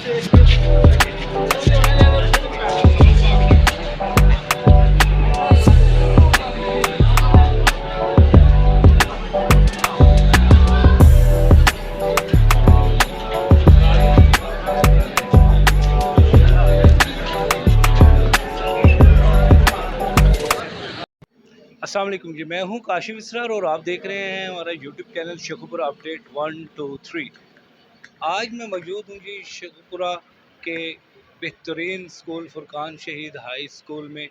अस्सलाम वालेकुम जी, मैं हूं काशिफ इसरार और आप देख रहे हैं हमारा यूट्यूब चैनल शेखुपुरा अपडेट 123। आज मैं मौजूद हूं जी शेखुपुरा के बेहतरीन स्कूल फुरकान शहीद हाई स्कूल में,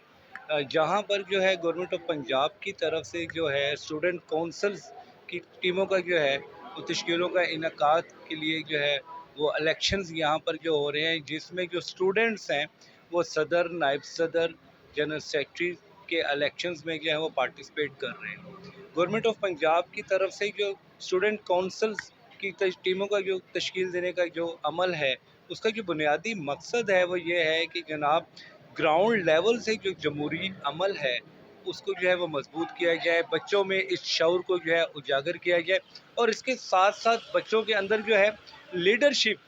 जहां पर जो है गवर्नमेंट ऑफ पंजाब की तरफ से जो है स्टूडेंट काउंसिल्स की टीमों का जो है वो तश्कीलों का इनकाद के लिए जो है वो इलेक्शंस यहाँ पर जो हो रहे हैं, जिसमें जो स्टूडेंट्स हैं वो सदर, नायब सदर, जनरल सेक्रेटरी के इलेक्शंस में जो है वो पार्टिसिपेट कर रहे हैं। गवर्नमेंट ऑफ पंजाब की तरफ से जो स्टूडेंट काउंसिल्स की टीमों का जो तश्कील देने का जो अमल है, उसका जो बुनियादी मकसद है वो ये है कि जनाब ग्राउंड लेवल से जो जमहूरी अमल है उसको जो है वो मजबूत किया जाए, बच्चों में इस शऊर को जो है उजागर किया जाए और इसके साथ साथ बच्चों के अंदर जो है लीडरशिप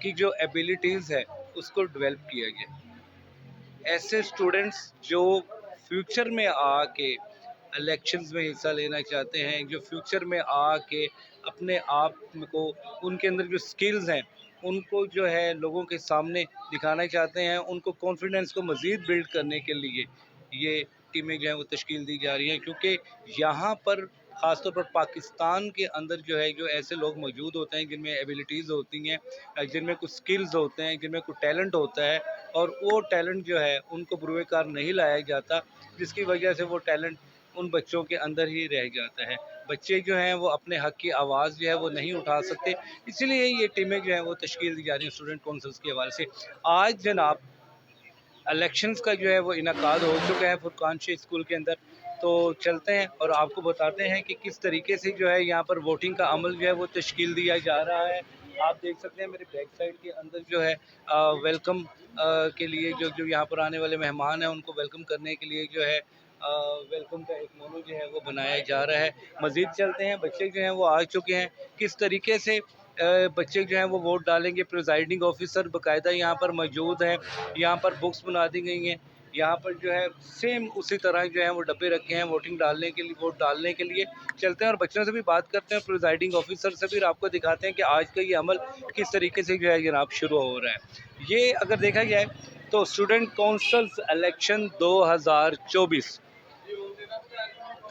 की जो एबिलिटीज़ है उसको डेवलप किया जाए। ऐसे स्टूडेंट्स जो फ्यूचर में आके इलेक्शंस में हिस्सा लेना चाहते हैं, जो फ्यूचर में आके अपने आप को, उनके अंदर जो स्किल्स हैं उनको जो है लोगों के सामने दिखाना चाहते हैं, उनको कॉन्फिडेंस को मज़ीद बिल्ड करने के लिए ये टीमें जो हैं वो तश्कील दी जा रही हैं, क्योंकि यहाँ पर ख़ासतौर पर पाकिस्तान के अंदर जो है जो ऐसे लोग मौजूद होते हैं जिनमें एबिलिटीज़ होती हैं, जिनमें कुछ स्किल्स होते हैं, जिनमें कुछ टैलेंट होता है और वो टैलेंट जो है उनको बुरुए कार नहीं लाया जाता, जिसकी वजह से वो टैलेंट उन बच्चों के अंदर ही रह जाता है। बच्चे जो हैं वो अपने हक़ की आवाज़ जो है वो नहीं उठा सकते, इसीलिए ये टीमें जो हैं वो तश्कील दी जा रही हैं स्टूडेंट काउंसिल्स के हवाले से। आज जनाब इलेक्शंस का जो है वो इनकाद हो चुका है फुरकान शहीद स्कूल के अंदर, तो चलते हैं और आपको बताते हैं कि किस तरीके से जो है यहाँ पर वोटिंग का अमल जो है वो तश्कील दिया जा रहा है। आप देख सकते हैं मेरे बैक साइड के अंदर जो है वेलकम के लिए जो जो यहाँ पर आने वाले मेहमान हैं उनको वेलकम करने के लिए जो है वेलकम का एक मोनो जो है वो बनाया जा रहा है। मज़ीद चलते हैं, बच्चे जो हैं वो आ चुके हैं, किस तरीके से बच्चे जो हैं वो वोट डालेंगे। प्रिजाइडिंग ऑफिसर बाकायदा यहाँ पर मौजूद हैं, यहाँ पर बुक्स बना दी गई हैं, यहाँ पर जो है सेम उसी तरह जो है वो डब्बे रखे हैं वोटिंग डालने के लिए, वोट डालने के लिए। चलते हैं और बच्चों से भी बात करते हैं, प्रिजाइडिंग ऑफिसर से भी आपको दिखाते हैं कि आज का ये अमल किस तरीके से जो है जनाब शुरू हो रहा है। ये अगर देखा जाए तो स्टूडेंट काउंसिल्स इलेक्शन 2024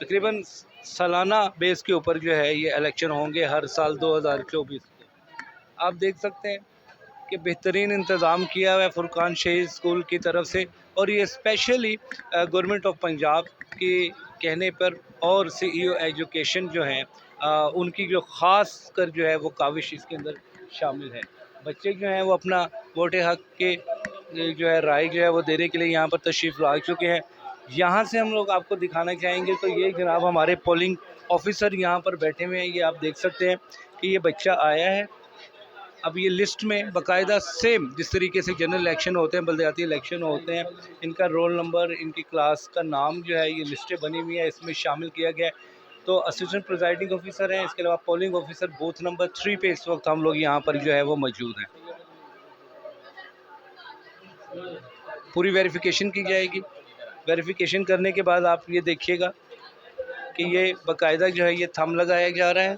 तकरीबन सालाना बेस के ऊपर जो है ये इलेक्शन होंगे हर साल 2024 को। आप देख सकते हैं कि बेहतरीन इंतज़ाम किया हुआ है फुरकान शहीद स्कूल की तरफ से, और ये स्पेशली गवर्नमेंट ऑफ पंजाब के कहने पर और CEO एजुकेशन जो हैं उनकी जो ख़ास कर जो है वो काविश इसके अंदर शामिल है। बच्चे जो हैं वो अपना वोट हक़ के जो है राय जो है वो देने के लिए यहाँ पर तशरीफ़ ला चुके हैं। यहाँ से हम लोग आपको दिखाना चाहेंगे तो ये जनाब हमारे पोलिंग ऑफिसर यहाँ पर बैठे हुए हैं, ये आप देख सकते हैं कि ये बच्चा आया है। अब ये लिस्ट में बाकायदा सेम जिस तरीके से जनरल इलेक्शन होते हैं, बलदियाती इलेक्शन होते हैं, इनका रोल नंबर, इनकी क्लास का नाम जो है ये लिस्टें बनी हुई है, इसमें शामिल किया गया है। तो असिस्टेंट प्रिजाइडिंग ऑफिसर हैं, इसके अलावा पोलिंग ऑफिसर बूथ नंबर 3 पे इस वक्त हम लोग यहाँ पर जो है वो मौजूद हैं। पूरी वेरिफिकेशन की जाएगी। वेरिफिकेशन करने के बाद आप ये देखिएगा कि ये बाकायदा जो है ये थंब लगाया जा रहा है।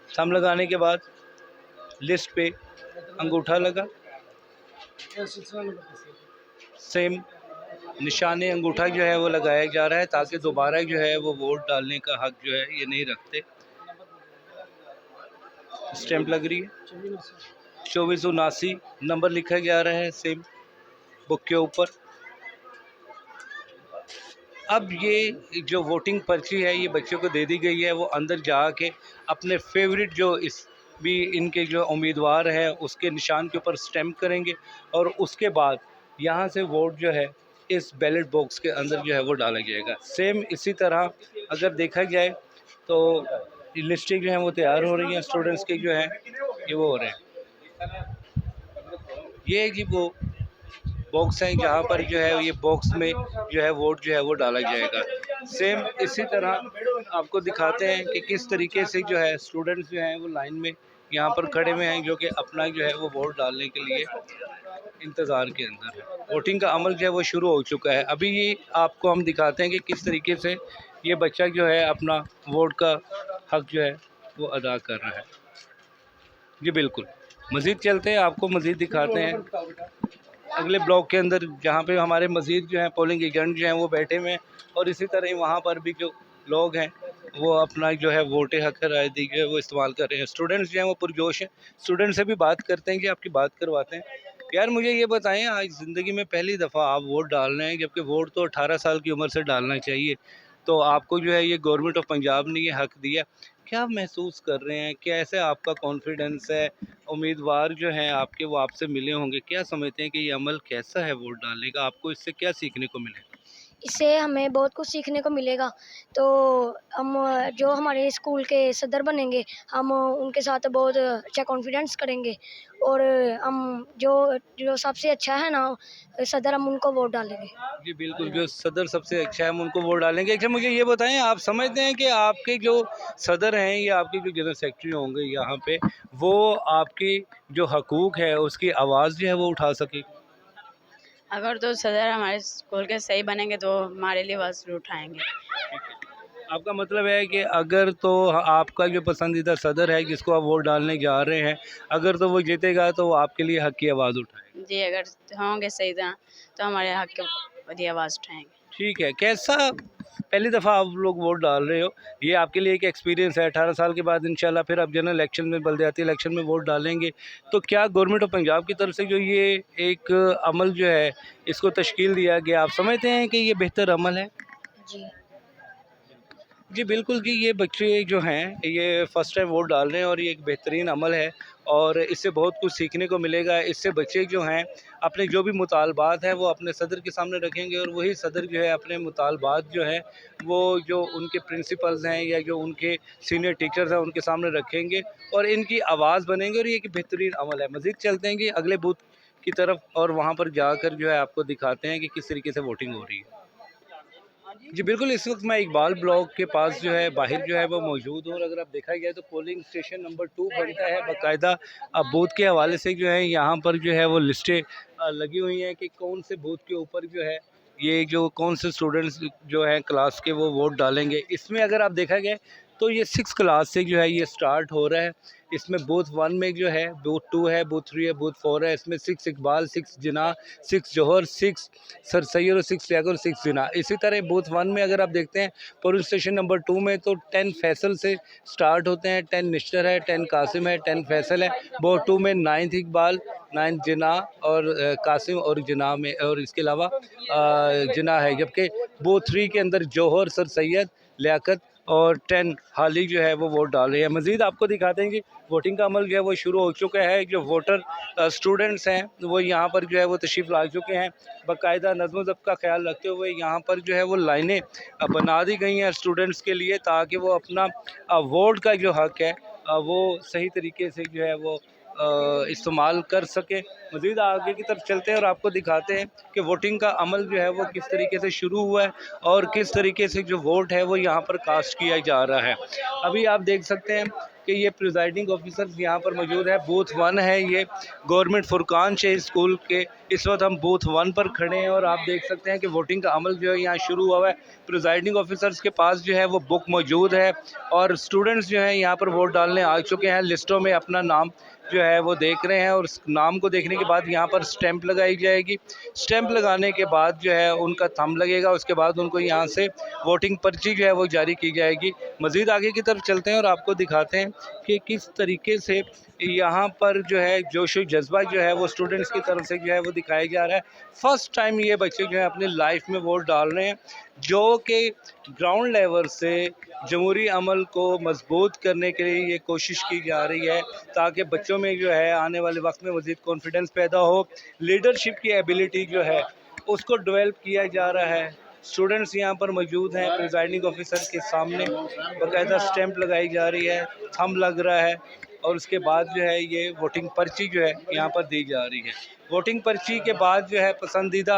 थंब लगाने के बाद लिस्ट पे अंगूठा लगा, सेम निशान अंगूठा जो है वो लगाया जा रहा है ताकि दोबारा जो है वो वोट डालने का हक जो है ये नहीं रखते। स्टैंप लग रही है, 2479 नंबर लिखा जा रहा है सेम बुक के ऊपर। अब ये जो वोटिंग पर्ची है ये बच्चों को दे दी गई है, वो अंदर जाके अपने फेवरेट जो इस भी इनके जो उम्मीदवार है उसके निशान के ऊपर स्टैम्प करेंगे और उसके बाद यहाँ से वोट जो है इस बैलेट बॉक्स के अंदर जो है वो डाला जाएगा। सेम इसी तरह अगर देखा जाए तो लिस्टें जो हैं वो तैयार हो रही हैं, स्टूडेंट्स के जो हैं ये वो हो रहे हैं। ये जी वो बॉक्स है जहाँ पर जो है ये बॉक्स में जो है वोट जो है वो डाला जाएगा। सेम इसी तरह आपको दिखाते हैं कि किस तरीके से जो है स्टूडेंट्स जो हैं वो लाइन में यहाँ पर खड़े हुए हैं जो कि अपना जो है वो वोट डालने के लिए इंतज़ार के अंदर है। वोटिंग का अमल जो है वो शुरू हो चुका है। अभी ये आपको हम दिखाते हैं कि किस तरीके से ये बच्चा जो है अपना वोट का हक जो है वो अदा कर रहा है। जी बिल्कुल, मज़ीद चलते हैं, आपको मज़ीद दिखाते हैं अगले ब्लॉक के अंदर, जहाँ पे हमारे मज़ीद जो है पोलिंग एजेंट जो हैं वो बैठे हुए हैं, और इसी तरह ही वहाँ पर भी जो लोग हैं वो अपना जो है वोट हक राय दी जो है वो इस्तेमाल कर रहे हैं। स्टूडेंट्स जो हैं वो पुरजोश हैं। स्टूडेंट से भी बात करते हैं कि आपकी बात करवाते हैं। यार मुझे ये बताएं, आज ज़िंदगी में पहली दफ़ा आप वोट डाल रहे हैं, जबकि वोट तो 18 साल की उम्र से डालना चाहिए, तो आपको जो है ये गवर्नमेंट ऑफ पंजाब ने ये हक दिया। क्या आप महसूस कर रहे हैं, कैसे आपका कॉन्फिडेंस है? उम्मीदवार जो हैं आपके वो आपसे मिले होंगे, क्या समझते हैं कि ये अमल कैसा है वोट डालने का? आपको इससे क्या सीखने को मिलेगा? इससे हमें बहुत कुछ सीखने को मिलेगा। तो हम जो हमारे स्कूल के सदर बनेंगे, हम उनके साथ बहुत अच्छा कॉन्फिडेंस करेंगे, और हम जो जो सबसे अच्छा है ना सदर, हम उनको वोट डालेंगे। जी बिल्कुल, जो सदर सबसे अच्छा है हम उनको वोट डालेंगे। अच्छा मुझे ये बताएं, आप समझते हैं कि आपके जो सदर हैं या आपके जो जनरल सेक्रेटरी होंगे यहाँ पे, वो आपकी जो हकूक़ है उसकी आवाज़ जो है वो उठा सके? अगर तो सदर हमारे स्कूल के सही बनेंगे तो हमारे लिए आवाज़ ज़रूर उठाएंगे। आपका मतलब है कि अगर तो आपका जो पसंदीदा सदर है जिसको आप वोट डालने जा रहे हैं, अगर तो वो जीतेगा तो वो आपके लिए हक की आवाज़ उठाएगा। जी, अगर होंगे सही तरह तो हमारे हक के लिए आवाज़ उठाएंगे। ठीक है, कैसा पहली दफ़ा आप लोग वोट डाल रहे हो, ये आपके लिए एक एक्सपीरियंस है। 18 साल के बाद इंशाल्लाह फिर आप जनरल इलेक्शन में, बलदियाती इलेक्शन में वोट डालेंगे, तो क्या गवर्नमेंट ऑफ पंजाब की तरफ से जो ये एक अमल जो है इसको तश्कील दिया गया, आप समझते हैं कि ये बेहतर अमल है? जी जी बिल्कुल जी, ये बच्चे जो हैं ये फ़र्स्ट टाइम वोट डाल रहे हैं और ये एक बेहतरीन अमल है, और इससे बहुत कुछ सीखने को मिलेगा। इससे बच्चे जो हैं अपने जो भी मुतालबात हैं वो अपने सदर के सामने रखेंगे, और वही सदर जो है अपने मुतालबात जो हैं वो जो उनके प्रिंसिपल्स हैं या जो उनके सीनियर टीचर्स हैं उनके सामने रखेंगे और इनकी आवाज़ बनेंगे, और ये एक बेहतरीन अमल है। मज़ीद चलते हैं कि अगले बूथ की तरफ, और वहाँ पर जाकर जो है आपको दिखाते हैं कि किस तरीके से वोटिंग हो रही है। जी बिल्कुल, इस वक्त मैं इकबाल ब्लॉक के पास जो है बाहर जो है वो मौजूद हूँ, और अगर आप देखा गया तो पोलिंग स्टेशन नंबर 2 बनता है बाकायदा। बूथ के हवाले से जो है यहाँ पर जो है वो लिस्टें लगी हुई हैं कि कौन से बूथ के ऊपर जो है ये जो कौन से स्टूडेंट्स जो हैं क्लास के वो वोट डालेंगे। इसमें अगर आप देखा गया तो ये 6 क्लास से जो है ये स्टार्ट हो रहा है। इसमें बूथ 1 में जो है, बूथ 2 है, बूथ 3 है, बूथ 4 है। इसमें 6 इकबाल, 6 जिन्ना, 6 जौहर, 6 सर सैयद और 6 लियाकत और 6 जिन्ना। इसी तरह बूथ 1 में अगर आप देखते हैं पोलिंग स्टेशन नंबर 2 में तो 10 फैसल से स्टार्ट होते हैं, 10 निश्तर है, 10 कासिम है, 10 फैसल है। बूथ 2 में 9th इकबाल, 9th जिन्ना और कासिम और जिन्ना में, और इसके अलावा जिन्ना है। जबकि बूथ 3 के अंदर जौहर, सर सैयद, लियाकत और 10 हाली जो है वो वोट डाल रहे हैं। मज़ीद आपको दिखाते हैं कि वोटिंग का अमल जो है वो शुरू हो चुका है। जो वोटर स्टूडेंट्स हैं वो यहाँ पर जो है वो तशरीफ़ ला चुके हैं। बाकायदा नज़्म ज़ब्त का ख्याल रखते हुए यहाँ पर जो है वो लाइनें बना दी गई हैं स्टूडेंट्स के लिए, ताकि वो अपना वोट का जो हक़ है वो सही तरीके से जो है वो इस्तेमाल कर सकें। मज़ीद आगे की तरफ चलते हैं और आपको दिखाते हैं कि वोटिंग का अमल जो है वो किस तरीके से शुरू हुआ है और किस तरीके से जो वोट है वो यहाँ पर कास्ट किया जा रहा है। अभी आप देख सकते हैं कि ये प्रिजाइडिंग ऑफिसर यहाँ पर मौजूद है। बूथ 1 है ये, गवर्नमेंट फुरकान शे स्कूल के। इस वक्त हम बूथ 1 पर खड़े हैं और आप देख सकते हैं कि वोटिंग का अमल जो है यहाँ शुरू हुआ है। प्रिजाइडिंग ऑफिसर्स के पास जो है वो बुक मौजूद है, और स्टूडेंट्स जो हैं यहाँ पर वोट डालने आ चुके हैं। लिस्टों में अपना नाम जो है वो देख रहे हैं, और उस नाम को देखने के बाद यहाँ पर स्टैंप लगाई जाएगी। स्टैंप लगाने के बाद जो है उनका थंब लगेगा, उसके बाद उनको यहाँ से वोटिंग पर्ची जो है वो जारी की जाएगी। मज़ीद आगे की तरफ चलते हैं और आपको दिखाते हैं कि किस तरीके से यहाँ पर जो है जोश व जज्बा जो है वो स्टूडेंट्स की तरफ से जो है वो दिखाया जा रहा है। फ़र्स्ट टाइम ये बच्चे जो है अपनी लाइफ में वोट डाल रहे हैं, जो कि ग्राउंड लेवल से जमहूरी अमल को मजबूत करने के लिए ये कोशिश की जा रही है, ताकि बच्चों में जो है आने वाले वक्त में मज़ीद कॉन्फिडेंस पैदा हो। लीडरशिप की एबिलिटी जो है उसको डेवलप किया जा रहा है। स्टूडेंट्स यहाँ पर मौजूद हैं, प्रिजाइडिंग ऑफिसर के सामने बाकायदा स्टैंप लगाई जा रही है, थंब लग रहा है, और उसके बाद जो है ये वोटिंग पर्ची जो है यहाँ पर दी जा रही है। वोटिंग पर्ची के बाद जो है पसंदीदा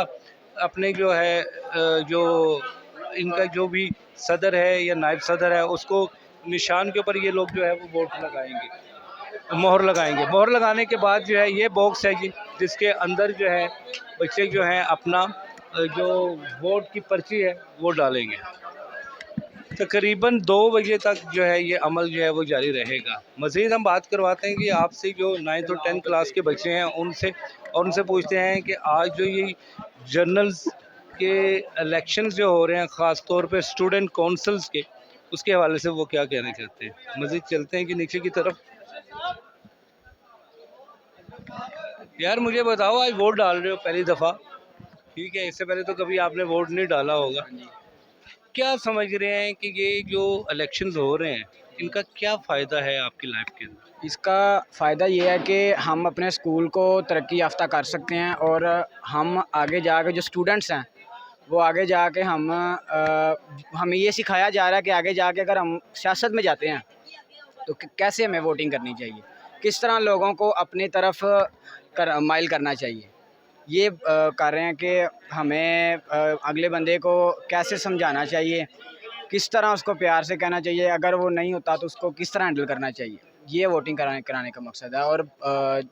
अपने जो है जो इनका जो भी सदर है या नायब सदर है उसको निशान के ऊपर ये लोग जो है वो वोट लगाएंगे। मोहर लगाएंगे। मोहर लगाने के बाद जो है ये बॉक्स है जी, जिसके अंदर जो है बच्चे जो हैं अपना जो वोट की पर्ची है वो डालेंगे। तकरीबन 2 बजे तक जो है ये अमल जो है वो जारी रहेगा। मज़ीद हम बात करवाते हैं कि आपसे जो 9th और 10th क्लास के बच्चे हैं उनसे, और उनसे पूछते हैं कि आज जो ये जर्नल्स के इलेक्शंस जो हो रहे हैं ख़ास तौर पे स्टूडेंट काउंसिल्स के, उसके हवाले से वो क्या कहना चाहते हैं। मज़ीद चलते हैं कि नीचे की तरफ। यार मुझे बताओ, आज वोट डाल रहे हो पहली दफ़ा, ठीक है, इससे पहले तो कभी आपने वोट नहीं डाला होगा, क्या समझ रहे हैं कि ये जो इलेक्शंस हो रहे हैं इनका क्या फ़ायदा है आपकी लाइफ के अंदर? इसका फ़ायदा ये है कि हम अपने स्कूल को तरक्की याफ़्ता कर सकते हैं और हम आगे जाके जो स्टूडेंट्स हैं वो आगे जाके हमें ये सिखाया जा रहा है कि आगे जाके अगर हम सियासत में जाते हैं तो कैसे हमें वोटिंग करनी चाहिए, किस तरह लोगों को अपनी तरफ माइल करना चाहिए। ये कर रहे हैं कि हमें अगले बंदे को कैसे समझाना चाहिए, किस तरह उसको प्यार से कहना चाहिए, अगर वो नहीं होता तो उसको किस तरह हैंडल करना चाहिए। ये वोटिंग कराने का मकसद है। और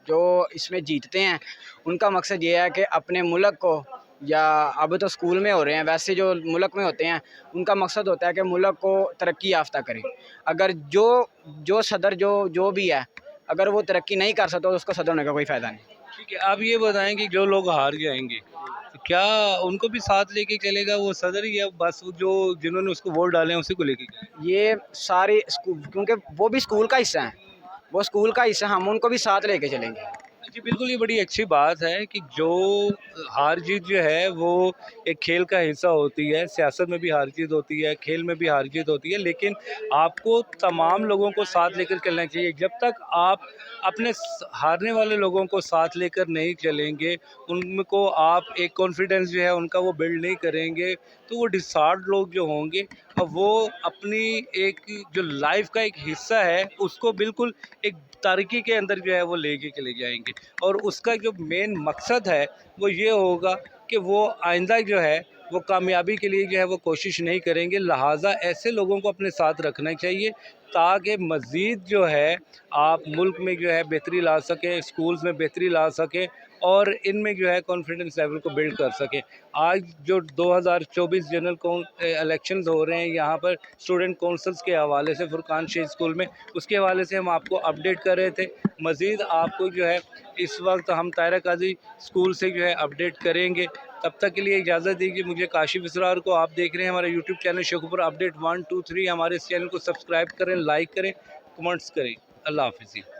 जो इसमें जीतते हैं उनका मकसद ये है कि अपने मुल्क को, या अब तो स्कूल में हो रहे हैं, वैसे जो मुल्क में होते हैं उनका मकसद होता है कि मुल्क को तरक्की याफ़्ता करें। अगर जो सदर जो भी है अगर वो तरक्की नहीं कर सकता तो उसको सदर होने का कोई फ़ायदा नहीं। ठीक है, आप ये बताएं कि जो लोग हार जाएंगे तो क्या उनको भी साथ लेके चलेगा वो सदर, या बस जो जिन्होंने उसको वोट डाले हैं उसी को लेके चलेगा? ये सारे स्कूल, क्योंकि वो भी स्कूल का हिस्सा है, वो स्कूल का हिस्सा, हम उनको भी साथ लेके चलेंगे। जी बिल्कुल, ये बड़ी अच्छी बात है कि जो हार जीत जो है वो एक खेल का हिस्सा होती है। सियासत में भी हार जीत होती है, खेल में भी हार जीत होती है, लेकिन आपको तमाम लोगों को साथ लेकर चलना चाहिए। जब तक आप अपने हारने वाले लोगों को साथ लेकर नहीं चलेंगे, उनको आप एक कॉन्फिडेंस जो है उनका वो बिल्ड नहीं करेंगे, तो वो डिसहार्ड लोग जो होंगे और वो अपनी एक जो लाइफ का एक हिस्सा है उसको बिल्कुल एक तारीकी के अंदर जो है वो लेके चले जाएंगे। और उसका जो मेन मकसद है वो ये होगा कि वो आइंदा जो है वो कामयाबी के लिए जो है वो कोशिश नहीं करेंगे। लिहाजा ऐसे लोगों को अपने साथ रखना चाहिए ताकि मज़ीद जो है आप मुल्क में जो है बेहतरी ला सकें, स्कूल्स में बेहतरी ला सकें और इनमें जो है कॉन्फिडेंस लेवल को बिल्ड कर सकें। आज जो 2024 जनरल इलेक्शंस हो रहे हैं यहाँ पर स्टूडेंट काउंसिल्स के हवाले से फुरकान शहीद स्कूल में, उसके हवाले से हम आपको अपडेट कर रहे थे। मज़ीद आपको जो है इस वक्त हम तायरा काजी स्कूल से जो है अपडेट करेंगे। तब तक के लिए इजाज़त दीजिए मुझे, काशिफ इसरार को। आप देख रहे हैं हमारा यूट्यूब चैनल शेखुपुर अपडेट 1 2 3। हमारे इस चैनल को सब्सक्राइब करें, लाइक करें, कमेंट्स करें। अल्लाह हाफ़िज़।